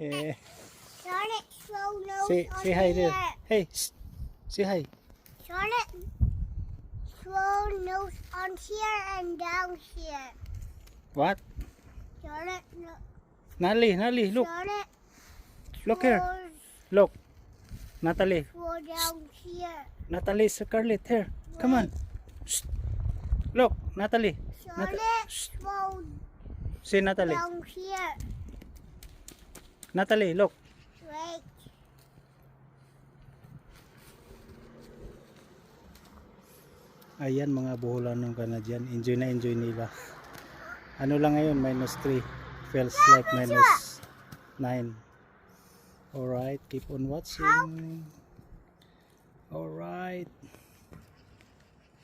Yeah. Charlotte, throw nose on Say hi here. there. Hey, shh. Say hi. Charlotte, throw nose on here and down here. What? Charlotte, no. Natalie, look. Charlotte, Look here. Look. Natalie. throw down here. Natalie, Scarlett, here. Come on. Shh. Look, Natalie. Charlotte, Shh. throw Say Natalie. down here. Natalie, look. Wait. Ayan mga buhulan ng Canadian. Enjoy na enjoy nila. Ano lang ngayon? -3. Feels like -9. Alright, keep on watching. Alright.